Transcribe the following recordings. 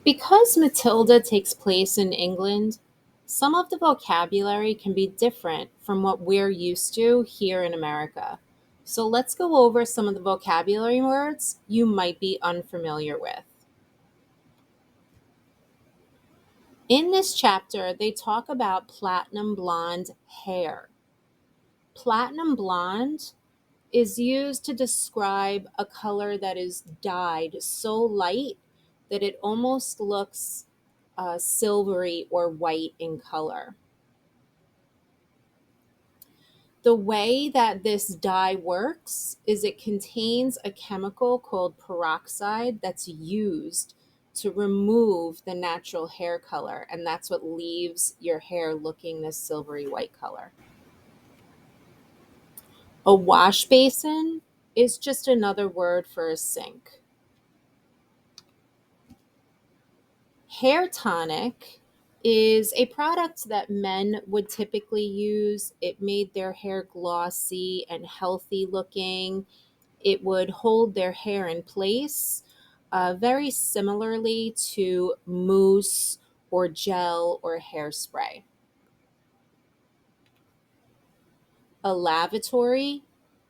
Because Matilda takes place in England, some of the vocabulary can be different from what we're used to here in America. So let's go over some of the vocabulary words you might be unfamiliar with. In this chapter, they talk about platinum blonde hair. Platinum blonde is used to describe a color that is dyed so light that it almost looks silvery or white in color. The way that this dye works is it contains a chemical called peroxide that's used to remove the natural hair color, and that's what leaves your hair looking this silvery white color. A wash basin is just another word for a sink. Hair tonic is a product that men would typically use. It made their hair glossy and healthy looking. It would hold their hair in place, very similarly to mousse or gel or hairspray. A lavatory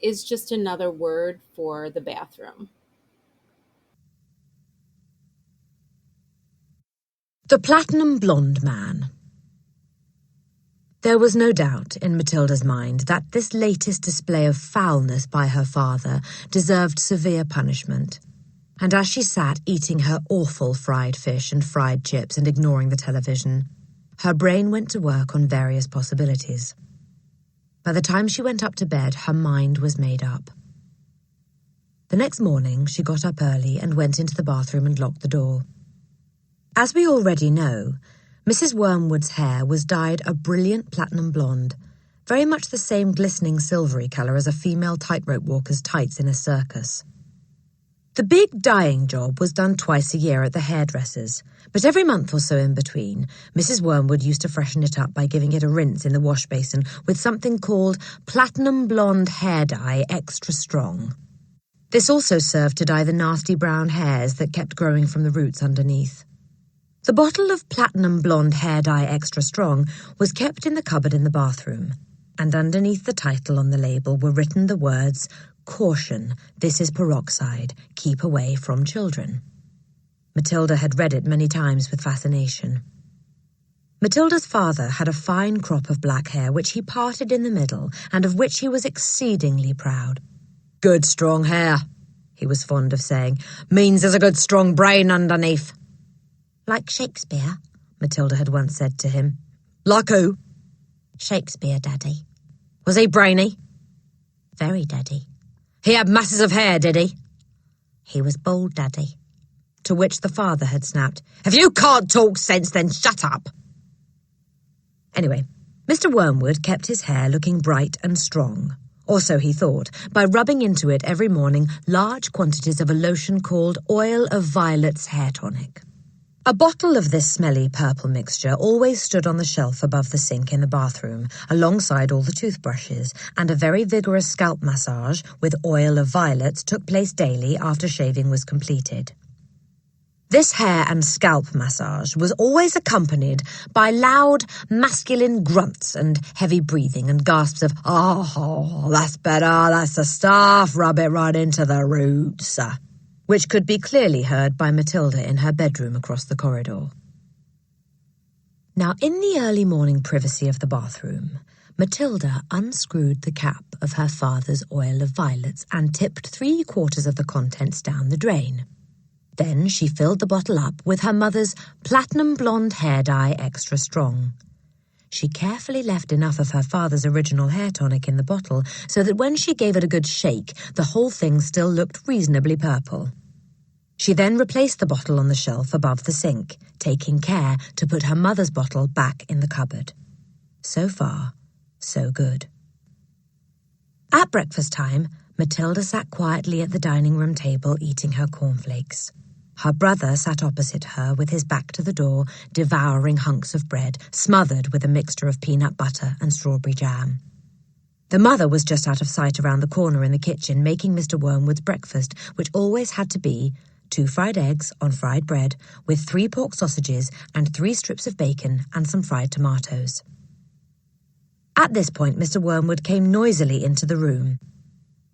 is just another word for the bathroom. The Platinum Blonde Man. There was no doubt in Matilda's mind that this latest display of foulness by her father deserved severe punishment, and as she sat eating her awful fried fish and fried chips and ignoring the television, her brain went to work on various possibilities. By the time she went up to bed, her mind was made up. The next morning, she got up early and went into the bathroom and locked the door. As we already know, Mrs. Wormwood's hair was dyed a brilliant platinum blonde, very much the same glistening silvery colour as a female tightrope walker's tights in a circus. The big dyeing job was done twice a year at the hairdresser's, but every month or so in between, Mrs. Wormwood used to freshen it up by giving it a rinse in the wash basin with something called platinum blonde hair dye extra strong. This also served to dye the nasty brown hairs that kept growing from the roots underneath. The bottle of platinum blonde hair dye extra strong was kept in the cupboard in the bathroom, and underneath the title on the label were written the words, "Caution, this is peroxide, keep away from children." Matilda had read it many times with fascination. Matilda's father had a fine crop of black hair which he parted in the middle and of which he was exceedingly proud. "Good strong hair," he was fond of saying, "means there's a good strong brain underneath." "Like Shakespeare," Matilda had once said to him. "Like who?" "Shakespeare, Daddy." "Was he brainy?" "Very, Daddy." "He had masses of hair, did he?" "He was bald, Daddy." To which the father had snapped, "If you can't talk sense, then shut up." Anyway, Mr. Wormwood kept his hair looking bright and strong, or so he thought, by rubbing into it every morning large quantities of a lotion called Oil of Violets Hair Tonic. A bottle of this smelly purple mixture always stood on the shelf above the sink in the bathroom, alongside all the toothbrushes, and a very vigorous scalp massage with Oil of Violets took place daily after shaving was completed. This hair and scalp massage was always accompanied by loud, masculine grunts and heavy breathing and gasps of, "Oh, that's better, that's the stuff, rub it right into the roots," which could be clearly heard by Matilda in her bedroom across the corridor. Now, in the early morning privacy of the bathroom, Matilda unscrewed the cap of her father's Oil of Violets and tipped 3/4 of the contents down the drain. Then she filled the bottle up with her mother's platinum blonde hair dye extra strong. She carefully left enough of her father's original hair tonic in the bottle so that when she gave it a good shake, the whole thing still looked reasonably purple. She then replaced the bottle on the shelf above the sink, taking care to put her mother's bottle back in the cupboard. So far, so good. At breakfast time, Matilda sat quietly at the dining room table eating her cornflakes. Her brother sat opposite her with his back to the door, devouring hunks of bread, smothered with a mixture of peanut butter and strawberry jam. The mother was just out of sight around the corner in the kitchen, making Mr. Wormwood's breakfast, which always had to be 2 fried eggs on fried bread with 3 pork sausages and 3 strips of bacon and some fried tomatoes. At this point, Mr. Wormwood came noisily into the room.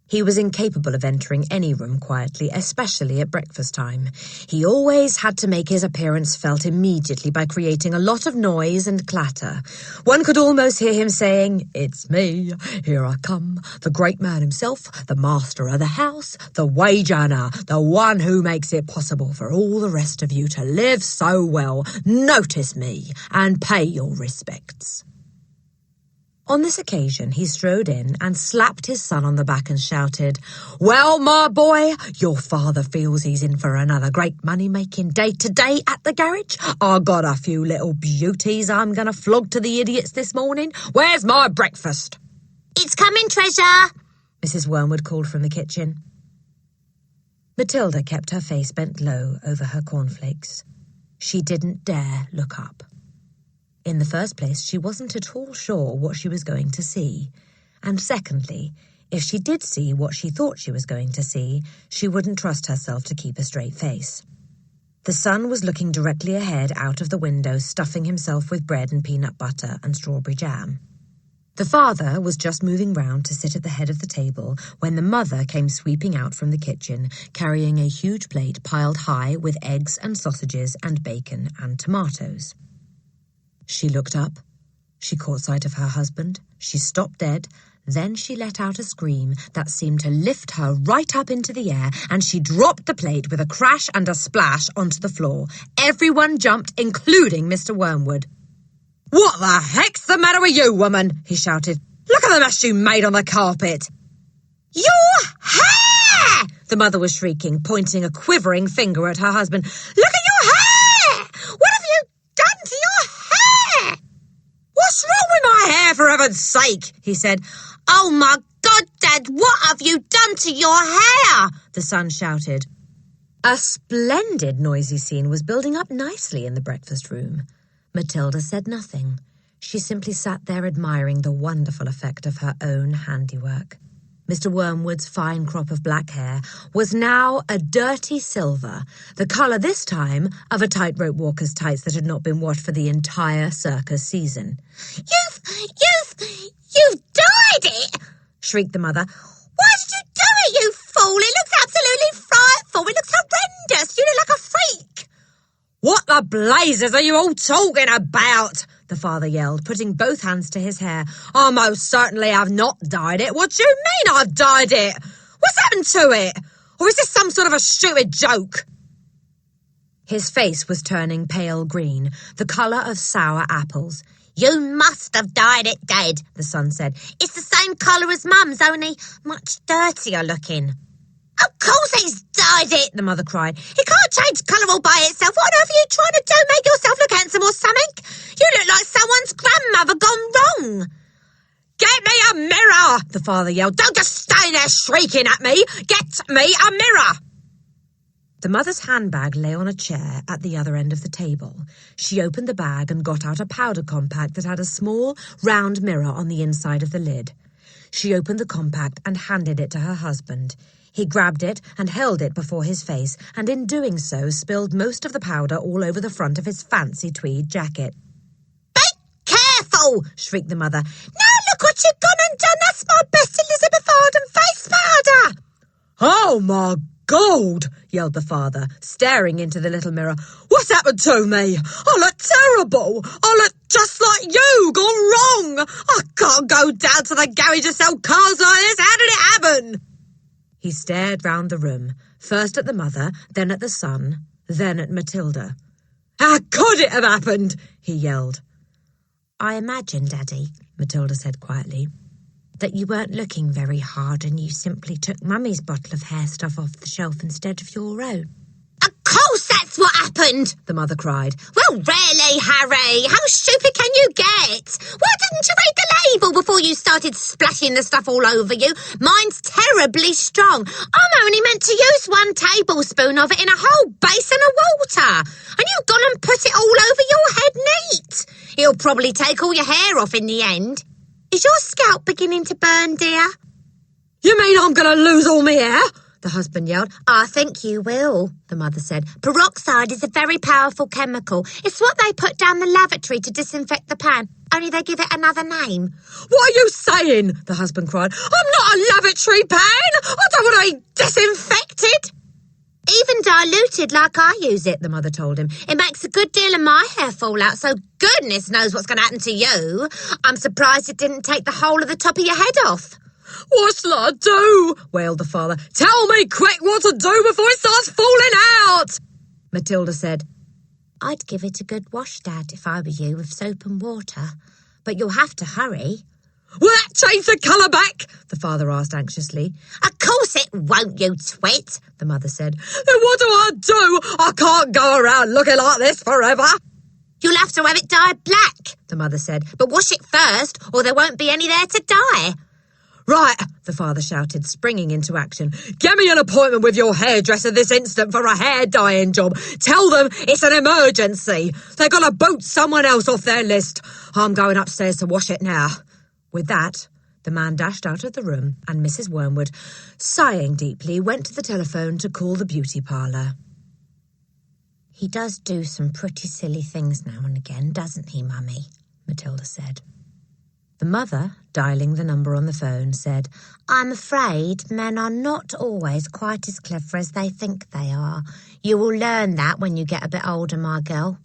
He was incapable of entering any room quietly, especially at breakfast time. He always had to make his appearance felt immediately by creating a lot of noise and clatter. One could almost hear him saying, "It's me, here I come, the great man himself, the master of the house, the wage earner, the one who makes it possible for all the rest of you to live so well. Notice me and pay your respects." On this occasion, he strode in and slapped his son on the back and shouted, "Well, my boy, your father feels he's in for another great money-making day today at the garage. I got a few little beauties I'm going to flog to the idiots this morning. Where's my breakfast?" "It's coming, Treasure," Mrs. Wormwood called from the kitchen. Matilda kept her face bent low over her cornflakes. She didn't dare look up. In the first place, she wasn't at all sure what she was going to see. And secondly, if she did see what she thought she was going to see, she wouldn't trust herself to keep a straight face. The son was looking directly ahead out of the window, stuffing himself with bread and peanut butter and strawberry jam. The father was just moving round to sit at the head of the table when the mother came sweeping out from the kitchen, carrying a huge plate piled high with eggs and sausages and bacon and tomatoes. She looked up. She caught sight of her husband. She stopped dead. Then she let out a scream that seemed to lift her right up into the air, and she dropped the plate with a crash and a splash onto the floor. Everyone jumped, including Mr. Wormwood. "What the heck's the matter with you, woman?" he shouted. "Look at the mess you made on the carpet." "Your hair!" the mother was shrieking, pointing a quivering finger at her husband. "Look at your hair! What have you done to your hair?" "What's wrong with my hair, for heaven's sake?" he said. "Oh, my God, Dad, what have you done to your hair?" the son shouted. A splendid noisy scene was building up nicely in the breakfast room. Matilda said nothing. She simply sat there admiring the wonderful effect of her own handiwork. Mr. Wormwood's fine crop of black hair was now a dirty silver, the colour this time of a tightrope walker's tights that had not been washed for the entire circus season. You've dyed it!" shrieked the mother. "Why did you do it, you fool? It looks absolutely frightful. It looks horrendous. You look like a freak." "What the blazes are you all talking about?" the father yelled, putting both hands to his hair. "I most certainly have not dyed it. What do you mean I've dyed it? What's happened to it? Or is this some sort of a stupid joke?" His face was turning pale green, the colour of sour apples. "You must have dyed it, Dad," the son said. "It's the same colour as Mum's, only much dirtier looking." "Of course he's dyed it," the mother cried. "He can't change colour all by itself. What on earth are you trying to do? Make yourself look handsome or something? You look like someone's grandmother gone wrong." "Get me a mirror!" the father yelled. "Don't just stay there shrieking at me. Get me a mirror!" The mother's handbag lay on a chair at the other end of the table. She opened the bag and got out a powder compact that had a small, round mirror on the inside of the lid. She opened the compact and handed it to her husband. He grabbed it and held it before his face, and in doing so spilled most of the powder all over the front of his fancy tweed jacket. "Be careful!" shrieked the mother. "Now look what you've gone and done. That's my best Elizabeth Arden face powder." "Oh, my God!" yelled the father, staring into the little mirror. "What's happened to me? I look terrible. I look just like you, gone wrong. I can't go down to the garage to sell cars like this. How did it happen?" He stared round the room, first at the mother, then at the son, then at Matilda. "How could it have happened?" he yelled. "I imagine, Daddy," Matilda said quietly, "that you weren't looking very hard and you simply took Mummy's bottle of hair stuff off the shelf instead of your own." "Of course that's what happened," the mother cried. "Well, really, Harry, how stupid can you get? Why didn't you read the label before you started splashing the stuff all over you? Mine's terribly strong. I'm only meant to use 1 tablespoon of it in a whole basin of water. And you've gone and put it all over your head neat. It'll probably take all your hair off in the end. Is your scalp beginning to burn, dear?" "You mean I'm going to lose all my hair?" the husband yelled. I think you will, the mother said. Peroxide is a very powerful chemical. It's what they put down the lavatory to disinfect the pan, only they give it another name. What are you saying? The husband cried. I'm not a lavatory pan! I don't want to be disinfected! Even diluted like I use it, the mother told him. It makes a good deal of my hair fall out, so goodness knows what's going to happen to you. I'm surprised it didn't take the whole of the top of your head off. What shall I do? Wailed the father. Tell me quick what to do before it starts falling out! Matilda said, I'd give it a good wash, Dad, if I were you, with soap and water. But you'll have to hurry. Will that change the colour back? The father asked anxiously. Of course it won't, you twit, the mother said. Then what do I do? I can't go around looking like this forever. You'll have to have it dyed black, the mother said. But wash it first, or there won't be any there to dye. Right, the father shouted, springing into action. Get me an appointment with your hairdresser this instant for a hair dyeing job. Tell them it's an emergency. They're going to boot someone else off their list. I'm going upstairs to wash it now. With that, the man dashed out of the room, and Mrs. Wormwood, sighing deeply, went to the telephone to call the beauty parlour. He does do some pretty silly things now and again, doesn't he, Mummy? Matilda said. The mother, dialing the number on the phone, said, I'm afraid men are not always quite as clever as they think they are. You will learn that when you get a bit older, my girl.